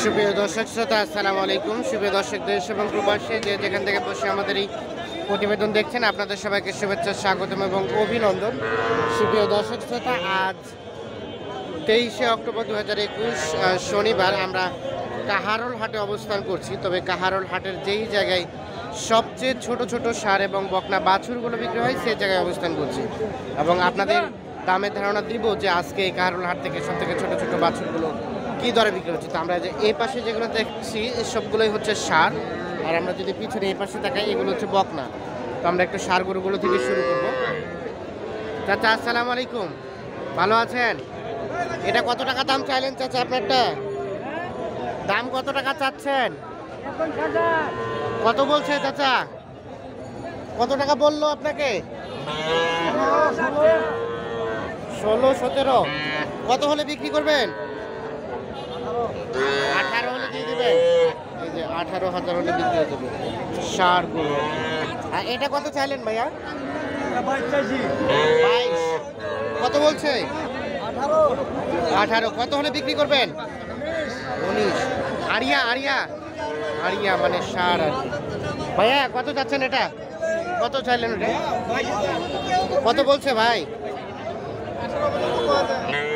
সুপ্রিয় দর্শক শ্রোতা আসসালামু আলাইকুম। সুপ্রিয় দর্শক দেশ এবং প্রবাসী যে যেখান থেকে বসে আমাদের এই প্রতিবেদন দেখছেন, আপনাদের সবাইকে শুভেচ্ছা, স্বাগতম এবং অভিনন্দন। সুপ্রিয় দর্শক শ্রোতা, আজ 23শে অক্টোবর 2021 শনিবার আমরা কাহারোল হাটে অবস্থান করছি। তবে কাহারোল হাটের যেই জায়গায় সবচেয়ে ছোট ছোট ষাঁড় এবং বকনা বাছুরগুলো বিক্রি হয় সেই জায়গায় অবস্থান করছি এবং আপনাদের দামের ধারণা দিব যে আজকে এই কাহারোল হাট থেকে সব থেকে ছোট ছোট বাছুরগুলো কী দরে বিক্রি হচ্ছে। তো আমরা যে এই পাশে যেগুলো দেখছি সবগুলোই হচ্ছে ষাঁড়, আর আমরা যদি পিছনে এই পাশে তাকাই এগুলো হচ্ছে বকনা। তো আমরা একটু ষাঁড় গরুগুলো থেকে শুরু করবো। চাচা আসসালামু আলাইকুম, ভালো আছেন? এটা কত টাকা দাম চাইলেন চাচা আপনারটা? দাম কত টাকা চাচ্ছেন? কত বলছে চাচা? কত টাকা বললো আপনাকে? 16-17। কত হলে বিক্রি করবেন? 18 হলে দিয়ে দেবেন। এই যে 18,000 হলে বিক্রি হয়ে যাবে ষাঁড় গরু। আর এটা কত চাইলেন ভাইয়া? 22। কত বলছে? 18। কত হলে বিক্রি করবেন? 19। আরিয়া আরিয়া আরিয়া মানে ষাঁড় আর কি। ভাইয়া কত চাচ্ছেন এটা? কত চাইলেন ওটা? কত বলছে ভাই?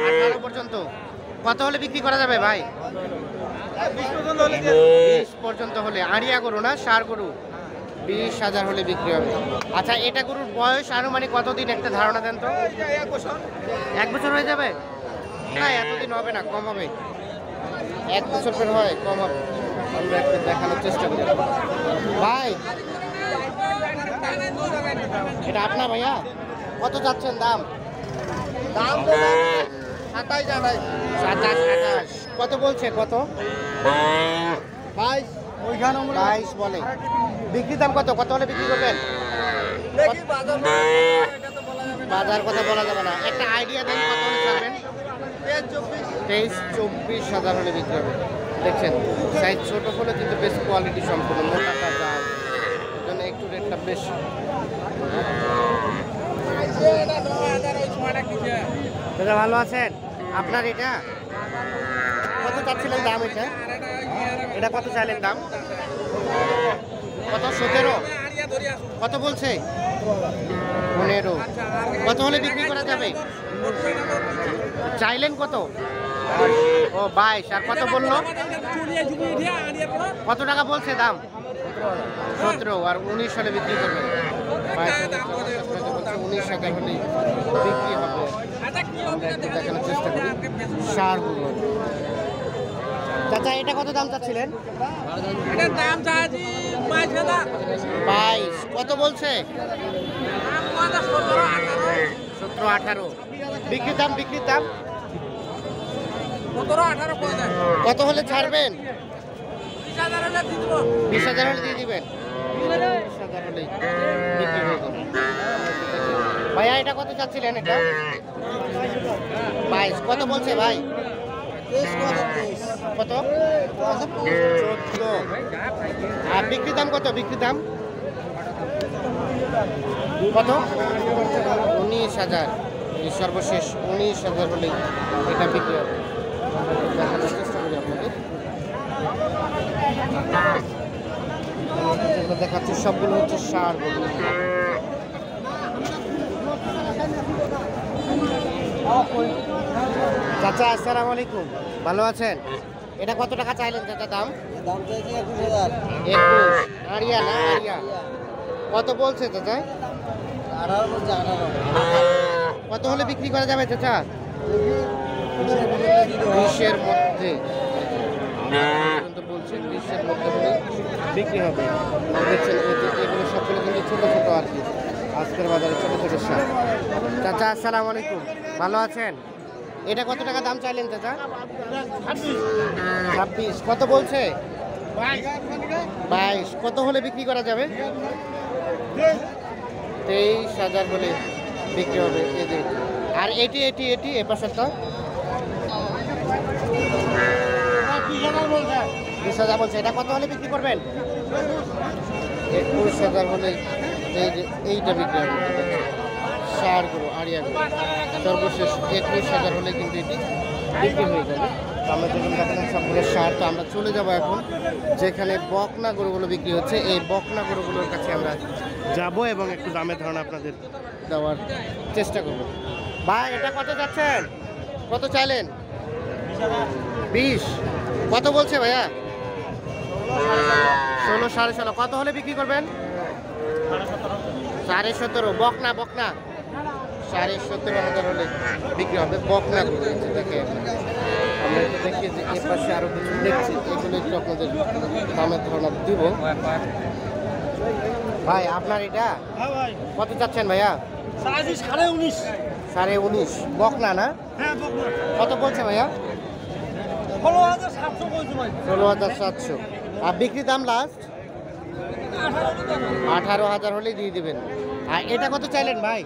18 পর্যন্ত। কত হলে বিক্রি করা যাবে ভাই? 20 পর্যন্ত হলে। আরিয়া গরু না ষাঁড় গরু, 20,000 হলে বিক্রি হবে। আচ্ছা, এটা গরুর বয়স আনুমানিক কতদিন একটা ধারণা দেন তো? 1 বছর হয়ে যাবে? না, এতদিন হবে না, কম হবে। 1 বছর পর হয়, কম হবে। আমরা একটু দেখানোর চেষ্টা করি। ভাই এটা আপনার ভাইয়া? কত যাচ্ছেন দাম? দাম 27-28। কত বলছে? কত? 22 বলে। বিক্রি দাম কত? কত হলে বিক্রি করবেন? বাজার কথা বলা যাবে না, একটা আইডিয়া দেন কত হলে ছাড়বেন? 23-24,000 হলে বিক্রি হবে। দেখছেন সাইজ ছোট হলে কিন্তু বেশ কোয়ালিটি সম্পূর্ণ মোটাটা যায়, এর জন্য একটু রেটটা বেশি। দাদা ভালো আছেন? আপনার এটা কত চাচ্ছিলেন দাম? এটা কত চাইলেন দাম? কত? 17। কত বলছে? 15। কত হলে বিক্রি করা যাবে? চাইলেন কত? ও 22। আর কত বললো? কত টাকা বলছে দাম? 17। আর 19 হলে বিক্রি করবে। 19,000 হলে বিক্রি হবে। আমরা একটু দেখানোর চেষ্টা করি ষাঁড় গরু। চাচা এটা কত দাম চাচ্ছিলেন? 22। কত বলছে? 17-18। বিক্রির দাম? বিক্রির দাম কত হলে ছাড়বেন? 20,000 হলে দিয়ে দিবেন। 20,000 হলে বিক্রি হয়ে যাবে। ভাইয়া এটা কত চাচ্ছিলেন? এটা 22। কত বলছে ভাই? কত? 14। আর বিক্রির দাম কত? বিক্রির দাম কত? 19,000। সর্বশেষ 19,000 হলেই এটা বিক্রি হবে। দেখানোর চেষ্টা করি আপনাদের। যেগুলো দেখাচ্ছি সবগুলো হচ্ছে ষাঁড় গরু। চাচা আসসালামু আলাইকুম, ভালো আছেন? এটা কত টাকা চাইলেন চাচা দাম? 21। আরিয়া না আরিয়া? কত বলছে চাচা? 18। কত হলে বিক্রি করা যাবে চাচা? 20-এর মধ্যে বলছে। 20-এর মধ্যে হলে বিক্রি হবে। দেখছেন এগুলো সবগুলো কিন্তু ছোট ছোট আর কি, আজকের বাজারে ছোট ছোট ষাঁড়। চাচা আসসালামু আলাইকুম, ভালো আছেন? এটা কত টাকা দাম চাইলেন চাচা? 26। কত বলছে? 22। কত হলে বিক্রি করা যাবে? 23,000 হলে বিক্রি হবে। এই যে আর এটি এটি এটি এ পাশেরটা 20,000 বলছে। এটা কত হলে বিক্রি করবেন? 21,000 হলে এইটা বিক্রি হবে। ষাঁড় গরু আরিয়া গরু সর্বশেষ 21,000 হলে কিন্তু এটি বিক্রি হয়ে যাবে। আমরা যেখানে দেখলাম সবগুলো সার। তো আমরা চলে যাব এখন যেখানে বকনা গরুগুলো বিক্রি হচ্ছে, এই বকনা গরুগুলোর কাছে আমরা যাব এবং একটু দামের ধারণা আপনাদের দেওয়ার চেষ্টা করব। ভাই এটা কত যাচ্ছেন, কত চাইলেন? 20। কত বলছে ভাইয়া? 16, 16.5। কত হলে বিক্রি করবেন? 17.5। বকনা বকনা 17.5 হলে বিক্রি হবে। বকনা গরু দেখে আমরা একটু দেখি যে এর পাশে আরো কিছু দেখছি, এগুলো একটু আপনাদের দামের ধারণা দিব। ভাই আপনার এটা কত চাচ্ছেন ভাইয়া? 19.5। বকনা না? কত বলছে ভাইয়া? 16,700। আর বিক্রি দাম লাস্ট 18,000 হলেই দিয়ে দিবেন। আর এটা কত চাইলেন ভাই?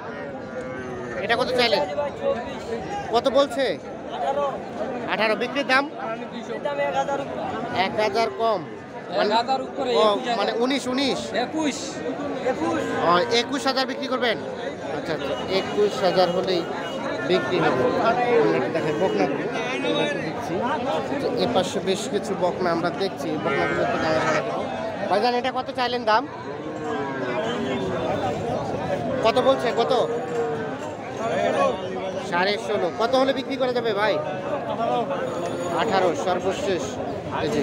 এটা কত চাইলেন? কত বলছে? 18। বিক্রির দাম 1,000 কম, মানে 21,000 বিক্রি করবেন। আচ্ছা আচ্ছা, 21,000 হলেই বিক্রি হবে। দেখেন বকনা দিচ্ছি, এ পাশে বেশ কিছু বকনা আমরা দেখছি। বকনাগুলো একটু দাম দেবো। ভাইজান এটা কত চাইলেন দাম? কত বলছে? কত? 16.5। কত হলে বিক্রি করা যাবে ভাই? 18। সর্বশেষ এই যে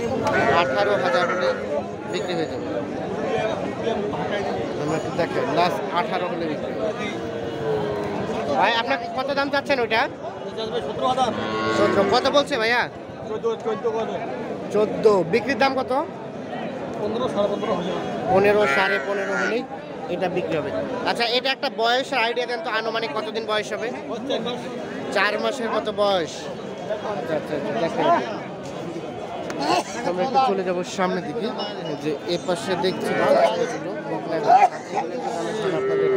18,000 হলে বিক্রি হয়ে যাবে। আমরা একটু দেখেন লাস্ট 18 হলে বিক্রি। ভাই আপনার কত দাম চাচ্ছেন ওইটা? 17। কত বলছে ভাইয়া? 14। বিক্রির দাম কত? 15, 15.5 হলেই এটা বিক্রি হবে। আচ্ছা এটা একটা বয়সের আইডিয়া দেন তো, আনুমানিক কতদিন বয়স হবে? 4 মাসের মতো বয়স। আচ্ছা আচ্ছা দেখেন, আমরা একটু চলে যাবো সামনের দিকে যে এ পাশে দেখছি আপনাদের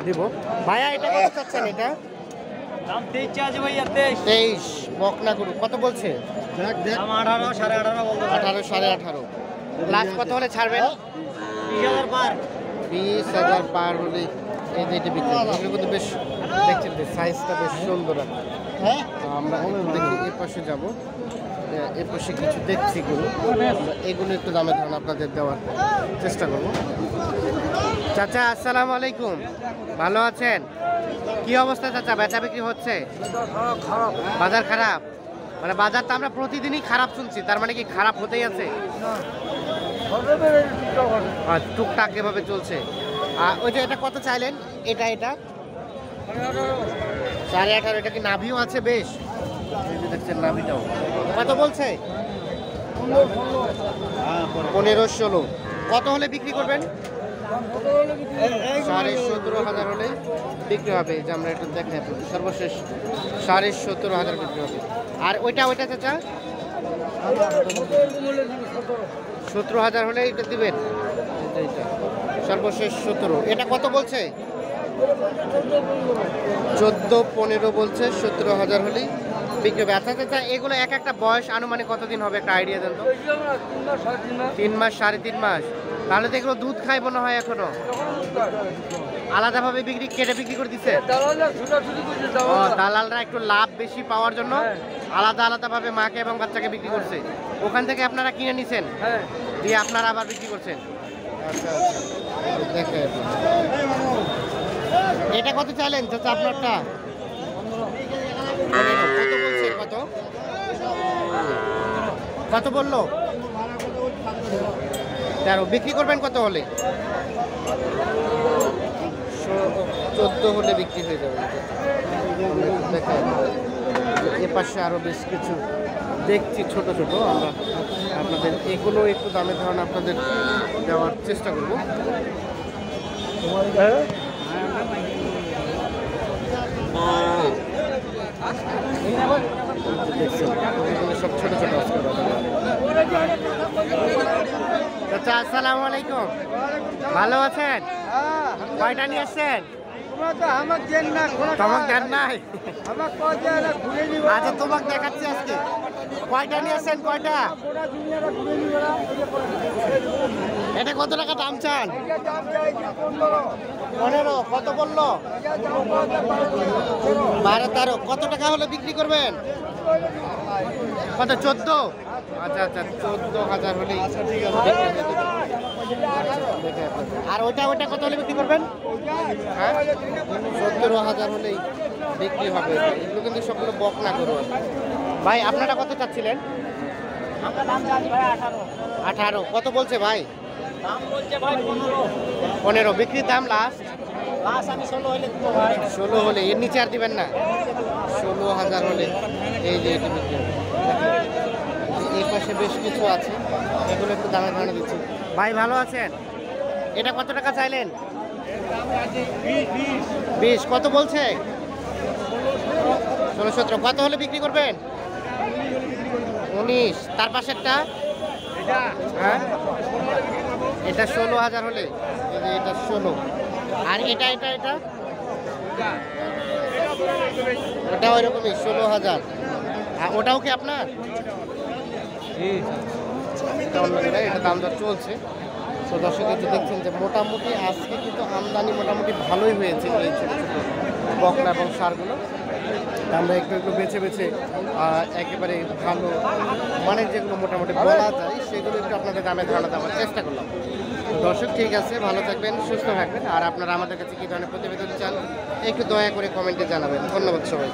দিব। ভাইয়া এটা কত চাচ্ছেন? এটা 23। বকনা গরু কত বলছে? 18, 18.5। লাস্ট কত হলে ছাড়বেন? 20,000 পার হলে এই যে এটা বিক্রি হবে। এগুলো কিন্তু বেশ দেখছেন যে সাইজটা বেশ সুন্দর। আমরা দেখি এ পাশে যাবো, এ পাশে কিছু দেখছি গরু, আমরা এগুলো একটু দামের ধারণা আপনাদের দেওয়ার চেষ্টা করব। চাচা আসসালামু আলাইকুম, ভালো আছেন? কি অবস্থা চাচা, বেচা বিক্রি হচ্ছে? বাজার খারাপ? মানে বাজার তো আমরা প্রতিদিনই খারাপ শুনছি, তার মানে কি খারাপ হতেই আছে? টুকটাক এভাবে চলছে। আর ওই যে এটা কত চাইলেন? এটা 18.5। এটা কি নাভিও আছে? বেশ দেখছেন নাভিটাও। কত বলছে? 15-16। কত হলে বিক্রি করবেন? 17,500 হলে বিক্রি হবে। যে আমরা একটু দেখে সর্বশেষ 17,500 বিক্রি হবে। আর ওইটা চাচা 17,000 হলে এটা দিবেন। সর্বশেষ 17। এটা কত বলছে? 14-15 বলছে। 17,000 হলেই বিক্রি হবে। আচ্ছা আচ্ছা, এগুলো এক একটা বয়স আনুমানিক কতদিন হবে একটা আইডিয়া দেন তো? 3 মাস, 3.5 মাস। তাহলে তো এগুলো দুধ খাই মনে হয় এখনো। আলাদাভাবে কেটে বিক্রি করে দিচ্ছে দালালরা, একটু লাভ বেশি পাওয়ার জন্য আলাদাভাবে মাকে এবং বাচ্চাকে বিক্রি করছে। ওখান থেকে আপনারা কিনে নিছেন, দিয়ে আপনারা আবার বিক্রি করছেন। আচ্ছা আচ্ছা দেখেন এটা কত চাইলেন চাচা আপনারটা? 15। কত বলছে? কত বললো? 13। বিক্রি করবেন কত হলে? 14 হলে বিক্রি হয়ে যাবে। দেখেন এ পাশে আরো বেশ কিছু দেখছি ছোট ছোট, আমরা আপনাদের এগুলো একটু দামের ধারণা আপনাদের দেওয়ার চেষ্টা করব। সব ছোট ছোট। চাচা আসসালামু আলাইকুম, ভালো আছেন? কয়টা নিয়ে আসছেন? তোমাকে দেন নাই? আচ্ছা তোমাকে দেখাচ্ছি আজকে কয়টা নিয়েছেন কয়টা? এটা কত টাকা দাম চান? 15। কত বললো? 12-13। কত টাকা হলে বিক্রি করবেন? কত? 14? আচ্ছা আচ্ছা, 14,000 হলেই বিক্রি হয়ে যাবে। আর ওইটা কত হলে বিক্রি করবেন? হ্যাঁ, 17,000 হলেই বিক্রি হবে। এগুলো কিন্তু সবগুলো বকনা গরু। ভাই আপনারা কত চাচ্ছিলেন? 18। কত বলছে ভাই? 15। বিক্রির দাম লাস্ট 16 হলে, এর নিচে আর দিবেন না? 16,000 হলে এই যে এটি বিক্রি হবে। এই পাশে বেশ কিছু আছে, এগুলো একটু দামে ধারণা দিচ্ছি। ভাই ভালো আছেন? এটা কত টাকা চাইলেন? 20। কত বলছে? 16-17। কত হলে বিক্রি করবেন? 19। তার পাশেরটা? হ্যাঁ, এটা 16,000 হলে। এই যে এটা 16। আর এটা ওটাও এরকমই 16,000। আর ওটাও কি আপনার? এটা দাম দর চলছে। তো দর্শক একটু দেখছেন যে মোটামুটি আজকে কিন্তু আমদানি মোটামুটি ভালোই হয়েছে এই ছোটো ছোটো বকনা এবং সারগুলো। আমরা একটু বেছে বেছে একেবারে ভালো মানে যেগুলো মোটামুটি বলা যায় সেগুলো একটু আপনাদের দামে ধারণা দেওয়ার চেষ্টা করলাম। দর্শক ঠিক আছে, ভালো থাকবেন, সুস্থ থাকবেন। আর আপনারা আমাদের কাছে কী ধরনের প্রতিবেদন চান একটু দয়া করে কমেন্টে জানাবেন। ধন্যবাদ সবাই।